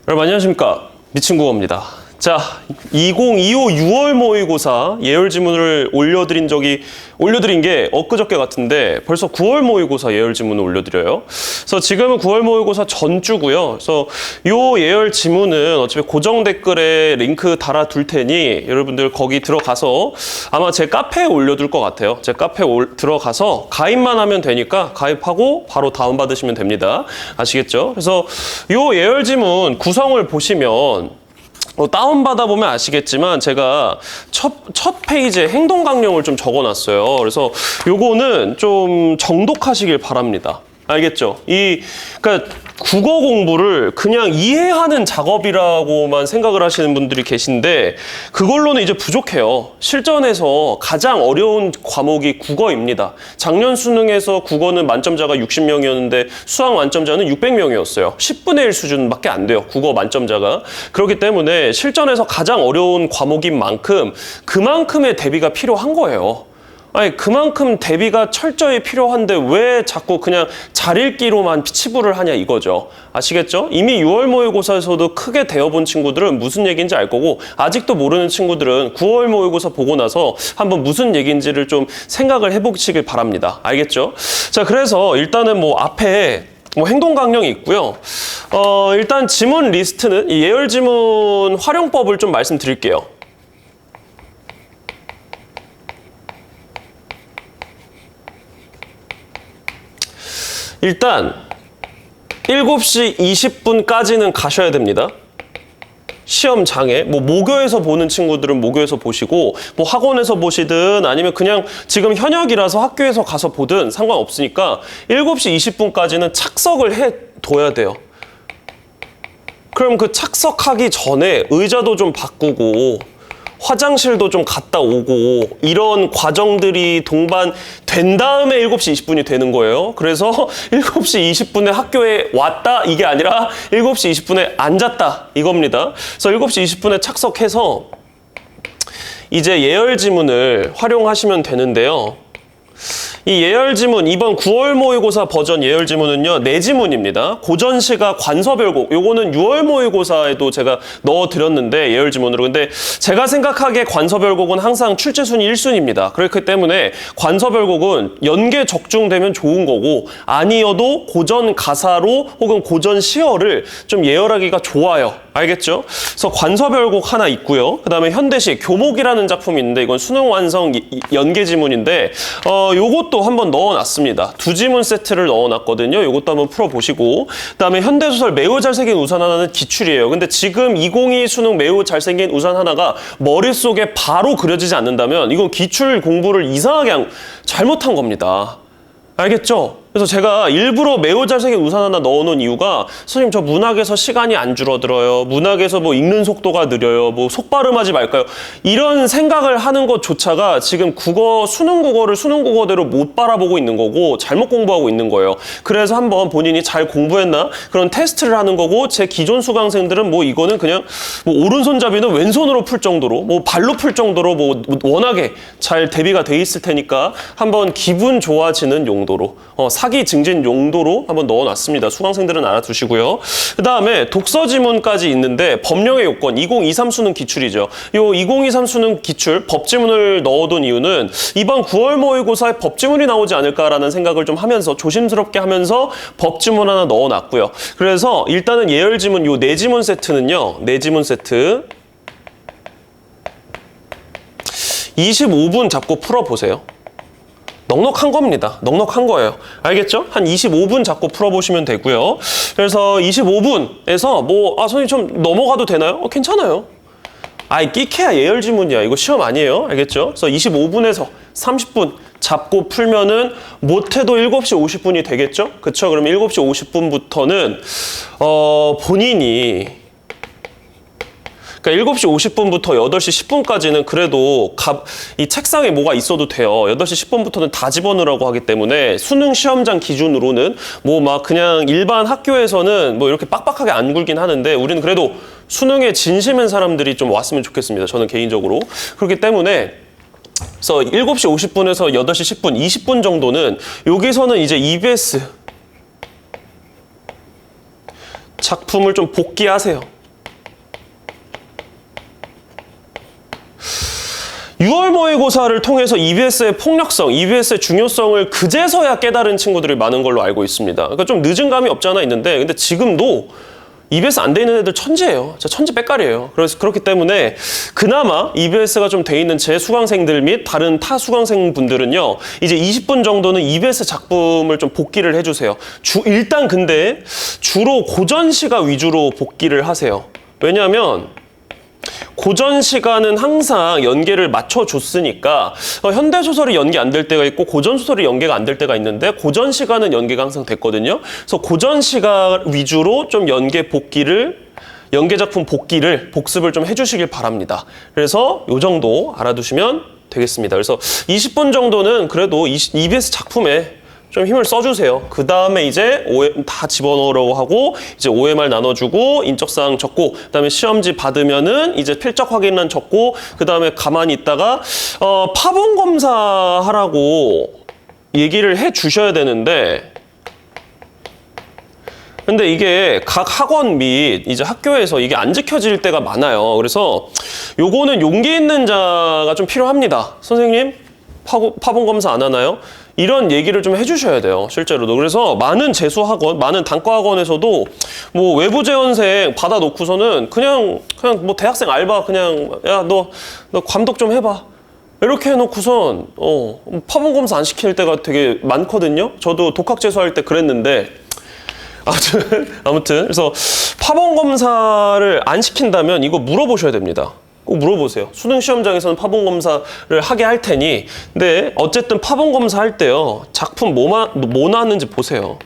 여러분 안녕하십니까, 미친국어입니다. 자, 2025 6월 모의고사 예열 지문을 올려드린 게 엊그저께 같은데 벌써 9월 모의고사 예열 지문을 올려드려요. 그래서 지금은 9월 모의고사 전주고요. 그래서 요 예열 지문은 어차피 고정 댓글에 링크 달아둘 테니 여러분들 거기 들어가서 아마 제 카페에 올려둘 것 같아요. 제 카페에 들어가서 가입만 하면 되니까 가입하고 바로 다운받으시면 됩니다. 아시겠죠? 그래서 요 예열 지문 구성을 보시면 다운받아 보면 아시겠지만 제가 첫 페이지에 행동 강령을 좀 적어놨어요. 그래서 요거는 좀 정독하시길 바랍니다. 알겠죠? 그러니까 국어 공부를 그냥 이해하는 작업이라고만 생각을 하시는 분들이 계신데 그걸로는 이제 부족해요. 실전에서 가장 어려운 과목이 국어입니다. 작년 수능에서 국어는 만점자가 60명이었는데 수학 만점자는 600명이었어요. 10분의 1 수준밖에 안 돼요. 국어 만점자가. 그렇기 때문에 실전에서 가장 어려운 과목인 만큼 그만큼의 대비가 필요한 거예요. 아니, 그만큼 대비가 철저히 필요한데 왜 자꾸 그냥 잘 읽기로만 치부를 하냐 이거죠. 아시겠죠? 이미 6월 모의고사에서도 크게 대어본 친구들은 무슨 얘기인지 알 거고 아직도 모르는 친구들은 9월 모의고사 보고 나서 한번 무슨 얘기인지를 좀 생각을 해보시길 바랍니다. 알겠죠? 자, 그래서 일단은 앞에 행동 강령이 있고요. 일단 지문 리스트는 이 예열 지문 활용법을 좀 말씀드릴게요. 일단 7시 20분까지는 가셔야 됩니다. 시험장에 모교에서 보는 친구들은 모교에서 보시고 학원에서 보시든 아니면 그냥 지금 현역이라서 학교에서 가서 보든 상관없으니까 7시 20분까지는 착석을 해둬야 돼요. 그럼 그 착석하기 전에 의자도 좀 바꾸고 화장실도 좀 갔다 오고 이런 과정들이 동반된 다음에 7시 20분이 되는 거예요. 그래서 7시 20분에 학교에 왔다 이게 아니라 7시 20분에 앉았다 이겁니다. 그래서 7시 20분에 착석해서 이제 예열 지문을 활용하시면 되는데요. 이 예열 지문, 이번 9월 모의고사 버전 예열 지문은요, 4지문입니다. 고전시가 관서별곡, 요거는 6월 모의고사에도 제가 넣어드렸는데, 예열 지문으로. 근데 제가 생각하기에 관서별곡은 항상 출제순위 1순위입니다. 그렇기 때문에 관서별곡은 연계 적중되면 좋은 거고, 아니어도 고전 가사로 혹은 고전 시어를 좀 예열하기가 좋아요. 알겠죠? 그래서 관서별곡 하나 있고요. 그 다음에 현대시 교목이라는 작품이 있는데 이건 수능 완성 연계 지문인데 요것도 한번 넣어놨습니다. 2지문 세트를 넣어놨거든요. 요것도 한번 풀어보시고 그 다음에 현대소설 매우 잘생긴 우산 하나는 기출이에요. 근데 지금 2022 수능 매우 잘생긴 우산 하나가 머릿속에 바로 그려지지 않는다면 이건 기출 공부를 이상하게 잘못한 겁니다. 알겠죠? 그래서 제가 일부러 매우 잘생긴 우산 하나 넣어놓은 이유가 선생님 저 문학에서 시간이 안 줄어들어요. 문학에서 읽는 속도가 느려요. 속발음하지 말까요? 이런 생각을 하는 것조차가 지금 수능 국어를 수능 국어대로 못 바라보고 있는 거고 잘못 공부하고 있는 거예요. 그래서 한번 본인이 잘 공부했나? 그런 테스트를 하는 거고 제 기존 수강생들은 이거는 그냥 오른손잡이는 왼손으로 풀 정도로 발로 풀 정도로 워낙에 잘 대비가 돼 있을 테니까 한번 기분 좋아지는 용도로 사기 증진 용도로 한번 넣어놨습니다. 수강생들은 알아두시고요. 그 다음에 독서 지문까지 있는데 법령의 요건 2023 수능 기출이죠. 요 2023 수능 기출 법지문을 넣어둔 이유는 이번 9월 모의고사에 법지문이 나오지 않을까라는 생각을 좀 하면서 조심스럽게 하면서 법지문 하나 넣어놨고요. 그래서 일단은 예열 지문 요 4지문 세트는요. 4지문 세트 25분 잡고 풀어보세요. 넉넉한 겁니다. 넉넉한 거예요. 알겠죠? 한 25분 잡고 풀어보시면 되고요. 그래서 25분에서 선생님 좀 넘어가도 되나요? 괜찮아요. 끼케야 예열 지문이야. 이거 시험 아니에요. 알겠죠? 그래서 25분에서 30분 잡고 풀면은 못해도 7시 50분이 되겠죠? 그쵸? 그럼 7시 50분부터는 본인이 그러니까 7시 50분부터 8시 10분까지는 그래도 이 책상에 뭐가 있어도 돼요. 8시 10분부터는 다 집어넣으라고 하기 때문에 수능 시험장 기준으로는 그냥 일반 학교에서는 이렇게 빡빡하게 안 굴긴 하는데 우리는 그래도 수능에 진심인 사람들이 좀 왔으면 좋겠습니다. 저는 개인적으로. 그렇기 때문에 그래서 7시 50분에서 8시 10분, 20분 정도는 여기서는 이제 EBS 작품을 좀 복기하세요. 6월 모의고사를 통해서 EBS의 폭력성, EBS의 중요성을 그제서야 깨달은 친구들이 많은 걸로 알고 있습니다. 그러니까 좀 늦은 감이 없지 않아 있는데, 근데 지금도 EBS 안 돼 있는 애들 천재예요. 진짜 천재 빽깔이에요. 그래서 그렇기 때문에 그나마 EBS가 좀 돼 있는 제 수강생들 및 다른 타 수강생분들은요, 이제 20분 정도는 EBS 작품을 좀 복기를 해주세요. 일단 근데 주로 고전 시가 위주로 복기를 하세요. 왜냐하면 고전 시간은 항상 연계를 맞춰줬으니까 현대소설이 연계 안 될 때가 있고 고전 소설이 연계가 안 될 때가 있는데 고전 시간은 연계가 항상 됐거든요. 그래서 고전 시간 위주로 좀 연계 작품 복기를 복습을 좀 해주시길 바랍니다. 그래서 요 정도 알아두시면 되겠습니다. 그래서 20분 정도는 그래도 EBS 작품에 좀 힘을 써주세요. 그 다음에 이제 OM 다 집어넣으라고 하고, 이제 OMR 나눠주고, 인적사항 적고, 그 다음에 시험지 받으면은 이제 필적 확인란 적고, 그 다음에 가만히 있다가, 파본검사 하라고 얘기를 해 주셔야 되는데, 근데 이게 각 학원 및 이제 학교에서 이게 안 지켜질 때가 많아요. 그래서 요거는 용기 있는 자가 좀 필요합니다. 선생님, 파본검사 안 하나요? 이런 얘기를 좀 해주셔야 돼요, 실제로도. 그래서 많은 재수학원, 많은 단과학원에서도 뭐 외부 재원생 받아놓고서는 그냥 뭐 대학생 알바 그냥 야, 너 감독 좀 해봐. 이렇게 해놓고선 파본검사 안 시킬 때가 되게 많거든요. 저도 독학 재수할 때 그랬는데 아무튼 그래서 파본검사를 안 시킨다면 이거 물어보셔야 됩니다. 꼭 물어보세요. 수능 시험장에서는 파본검사를 하게 할 테니. 근데 어쨌든 파본검사 할 때요, 작품 뭐 나왔는지 보세요.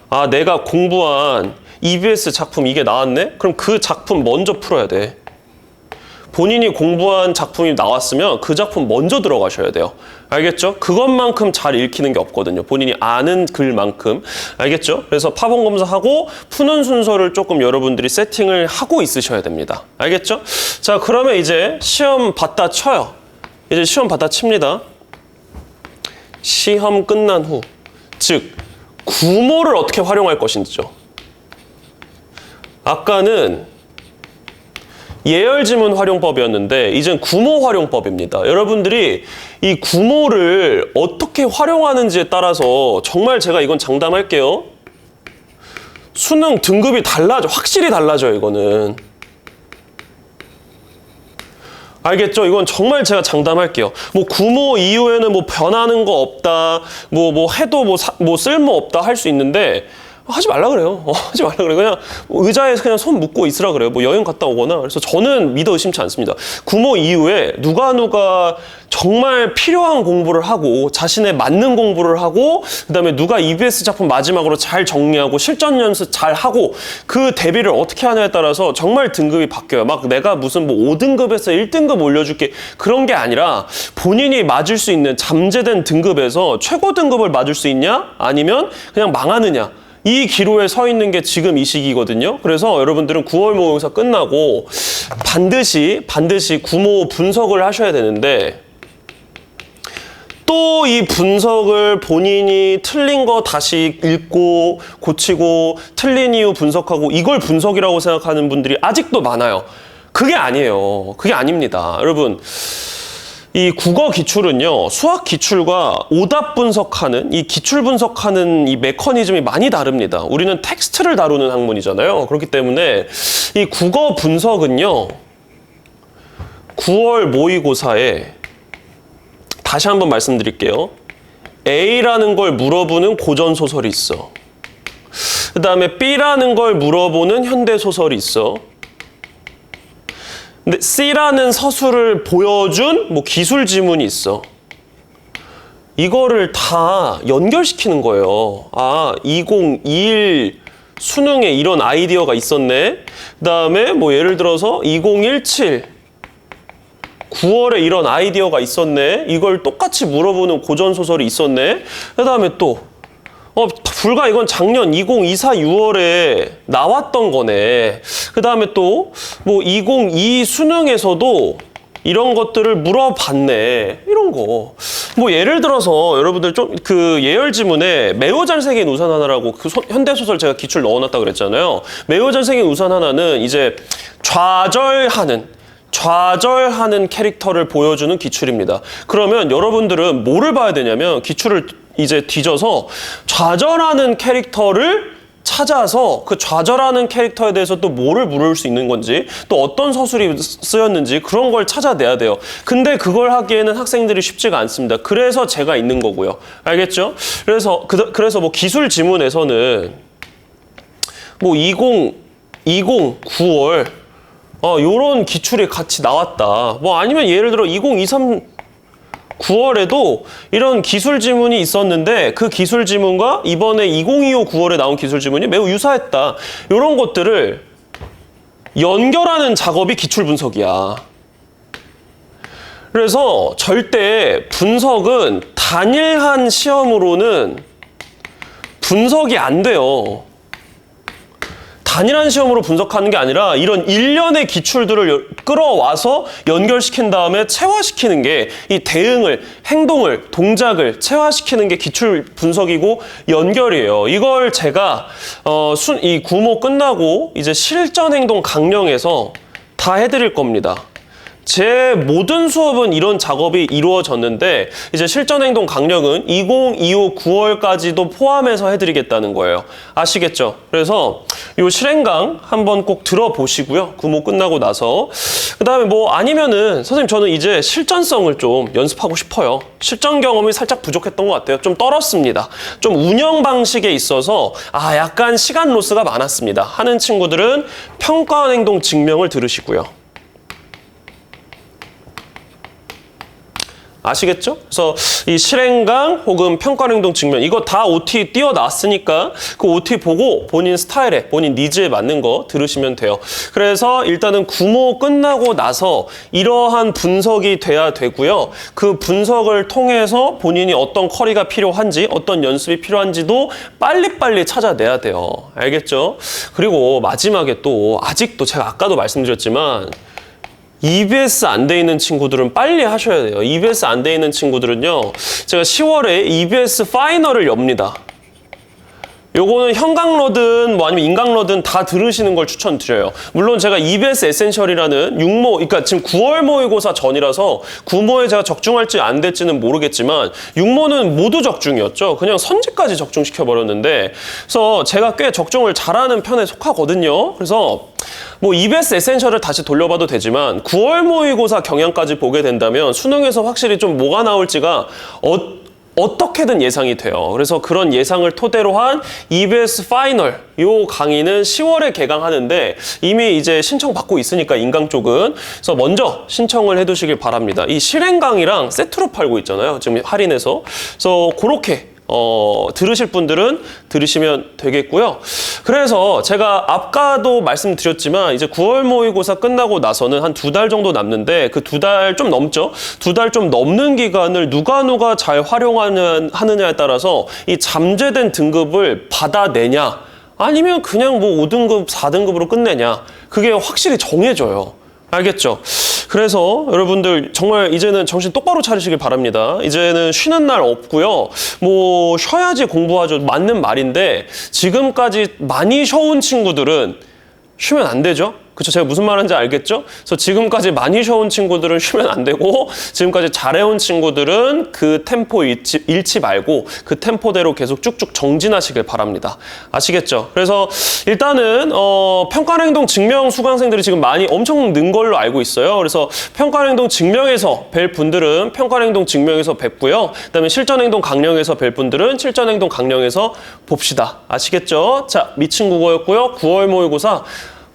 아, 내가 공부한 EBS 작품 이게 나왔네? 그럼 그 작품 먼저 풀어야 돼. 본인이 공부한 작품이 나왔으면 그 작품 먼저 들어가셔야 돼요. 알겠죠? 그것만큼 잘 읽히는 게 없거든요. 본인이 아는 글만큼. 알겠죠? 그래서 파본검사하고 푸는 순서를 조금 여러분들이 세팅을 하고 있으셔야 됩니다. 알겠죠? 자, 그러면 이제 시험 받다 쳐요. 이제 시험 받다 칩니다. 시험 끝난 후, 즉 구모를 어떻게 활용할 것인지죠. 아까는 예열지문 활용법이었는데 이젠 구모 활용법입니다. 여러분들이 이 구모를 어떻게 활용하는지에 따라서 정말 제가 이건 장담할게요. 수능 등급이 확실히 달라져요, 이거는. 알겠죠? 이건 정말 제가 장담할게요. 뭐 구모 이후에는 뭐 변하는 거 없다, 뭐 해도 뭐 쓸모 없다 할 수 있는데 하지 말라 그래요. 하지 말라 그래요. 그냥 의자에 그냥 손 묶고 있으라 그래요. 뭐 여행 갔다 오거나. 그래서 저는 믿어 의심치 않습니다. 구모 이후에 누가 정말 필요한 공부를 하고 자신에 맞는 공부를 하고 그다음에 누가 EBS 작품 마지막으로 잘 정리하고 실전 연습 잘 하고 그 대비를 어떻게 하냐에 따라서 정말 등급이 바뀌어요. 막 내가 무슨 뭐 5등급에서 1등급 올려줄게 그런 게 아니라 본인이 맞을 수 있는 잠재된 등급에서 최고 등급을 맞을 수 있냐? 아니면 그냥 망하느냐? 이 기로에 서 있는 게 지금 이 시기거든요. 그래서 여러분들은 9월 모의고사 끝나고 반드시 구모 분석을 하셔야 되는데 또 이 분석을 본인이 틀린 거 다시 읽고 고치고 틀린 이유 분석하고 이걸 분석이라고 생각하는 분들이 아직도 많아요. 그게 아니에요. 그게 아닙니다. 여러분, 이 국어 기출은요, 수학 기출과 오답 분석하는, 이 기출 분석하는 이 메커니즘이 많이 다릅니다. 우리는 텍스트를 다루는 학문이잖아요. 그렇기 때문에 이 국어 분석은요, 9월 모의고사에 다시 한번 말씀드릴게요. A라는 걸 물어보는 고전소설이 있어. 그 다음에 B라는 걸 물어보는 현대소설이 있어. 근데 C라는 서술을 보여준 뭐 기술 지문이 있어. 이거를 다 연결시키는 거예요. 아, 2021 수능에 이런 아이디어가 있었네. 그 다음에 뭐 예를 들어서 2017 9월에 이런 아이디어가 있었네. 이걸 똑같이 물어보는 고전소설이 있었네. 그 다음에 또 불과 이건 작년 2024 6월에 나왔던 거네. 그 다음에 또 뭐 2022 수능에서도 이런 것들을 물어봤네. 이런 거. 뭐 예를 들어서 여러분들 좀 그 예열 지문에 매우 잘생긴 우산 하나라고 그 현대소설 제가 기출 넣어놨다 그랬잖아요. 매우 잘생긴 우산 하나는 이제 좌절하는 좌절하는 캐릭터를 보여주는 기출입니다. 그러면 여러분들은 뭐를 봐야 되냐면 기출을 이제 뒤져서 좌절하는 캐릭터를 찾아서 그 좌절하는 캐릭터에 대해서 또 뭐를 물을 수 있는 건지 또 어떤 서술이 쓰였는지 그런 걸 찾아내야 돼요. 근데 그걸 하기에는 학생들이 쉽지가 않습니다. 그래서 제가 있는 거고요. 알겠죠? 그래서 뭐 기술 지문에서는 뭐 20 9월 요런 기출이 같이 나왔다. 뭐 아니면 예를 들어 2023 9월에도 이런 기술 지문이 있었는데 그 기술 지문과 이번에 2025 9월에 나온 기술 지문이 매우 유사했다. 이런 것들을 연결하는 작업이 기출 분석이야. 그래서 절대 분석은 단일한 시험으로는 분석이 안 돼요. 단일한 시험으로 분석하는 게 아니라 이런 일련의 기출들을 끌어와서 연결시킨 다음에 체화시키는 게 이 대응을, 행동을, 동작을 체화시키는 게 기출 분석이고 연결이에요. 이걸 제가 이 구모 끝나고 이제 실전 행동 강령에서 다 해드릴 겁니다. 제 모든 수업은 이런 작업이 이루어졌는데 이제 실전행동 강령은 2025 9월까지도 포함해서 해드리겠다는 거예요. 아시겠죠? 그래서 이 실행강 한번 꼭 들어보시고요. 구모 끝나고 나서 그 다음에 뭐 아니면은 선생님 저는 이제 실전성을 좀 연습하고 싶어요. 실전 경험이 살짝 부족했던 것 같아요. 좀 떨었습니다. 좀 운영 방식에 있어서 약간 시간 로스가 많았습니다. 하는 친구들은 평가원 행동 증명을 들으시고요. 아시겠죠? 그래서 이 실행강 혹은 평가행동 증명 이거 다 OT 띄워놨으니까 그 OT 보고 본인 스타일에 본인 니즈에 맞는 거 들으시면 돼요. 그래서 일단은 구모 끝나고 나서 이러한 분석이 돼야 되고요. 그 분석을 통해서 본인이 어떤 커리가 필요한지 어떤 연습이 필요한지도 빨리빨리 찾아내야 돼요. 알겠죠? 그리고 마지막에 또 아직도 제가 아까도 말씀드렸지만 EBS 안 돼 있는 친구들은 빨리 하셔야 돼요. EBS 안 돼 있는 친구들은요. 제가 10월에 EBS 파이널을 엽니다. 요거는 형강러든 뭐 아니면 인강러든 다 들으시는 걸 추천드려요. 물론 제가 EBS 에센셜이라는 6모, 그러니까 지금 9월 모의고사 전이라서 9모에 제가 적중할지 안 될지는 모르겠지만 6모는 모두 적중이었죠. 그냥 선지까지 적중시켜버렸는데 그래서 제가 꽤 적중을 잘하는 편에 속하거든요. 그래서 뭐 EBS 에센셜을 다시 돌려봐도 되지만 9월 모의고사 경향까지 보게 된다면 수능에서 확실히 좀 뭐가 나올지가 어떻게든 예상이 돼요. 그래서 그런 예상을 토대로 한 EBS 파이널 요 강의는 10월에 개강하는데 이미 이제 신청받고 있으니까 인강 쪽은 그래서 먼저 신청을 해두시길 바랍니다. 이 실행 강의랑 세트로 팔고 있잖아요. 지금 할인해서 그래서 그렇게 들으실 분들은 들으시면 되겠고요. 그래서 제가 아까도 말씀드렸지만 이제 9월 모의고사 끝나고 나서는 한 2달 정도 남는데 그 2달 좀 넘죠? 2달 좀 넘는 기간을 누가 잘 활용하느냐에 따라서 이 잠재된 등급을 받아내냐 아니면 그냥 뭐 5등급, 4등급으로 끝내냐 그게 확실히 정해져요. 알겠죠? 그래서 여러분들 정말 이제는 정신 똑바로 차리시길 바랍니다. 이제는 쉬는 날 없고요. 뭐 쉬어야지 공부하죠. 맞는 말인데 지금까지 많이 쉬어온 친구들은 쉬면 안 되죠? 그쵸? 제가 무슨 말인지 알겠죠? 그래서 지금까지 많이 쉬어온 친구들은 쉬면 안 되고 지금까지 잘해온 친구들은 그 템포 잃지 말고 그 템포대로 계속 쭉쭉 정진하시길 바랍니다. 아시겠죠? 그래서 일단은 평가행동 증명 수강생들이 지금 많이 엄청 는 걸로 알고 있어요. 그래서 평가행동 증명에서 뵐 분들은 평가행동 증명에서 뵙고요. 그다음에 실전행동 강령에서 뵐 분들은 실전행동 강령에서 봅시다. 아시겠죠? 자, 미친 국어였고요. 9월 모의고사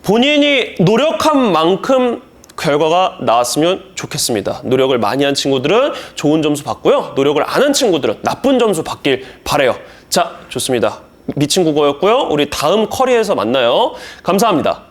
본인이 노력한 만큼 결과가 나왔으면 좋겠습니다. 노력을 많이 한 친구들은 좋은 점수 받고요. 노력을 안 한 친구들은 나쁜 점수 받길 바래요. 자, 좋습니다. 미친 국어였고요. 우리 다음 커리에서 만나요. 감사합니다.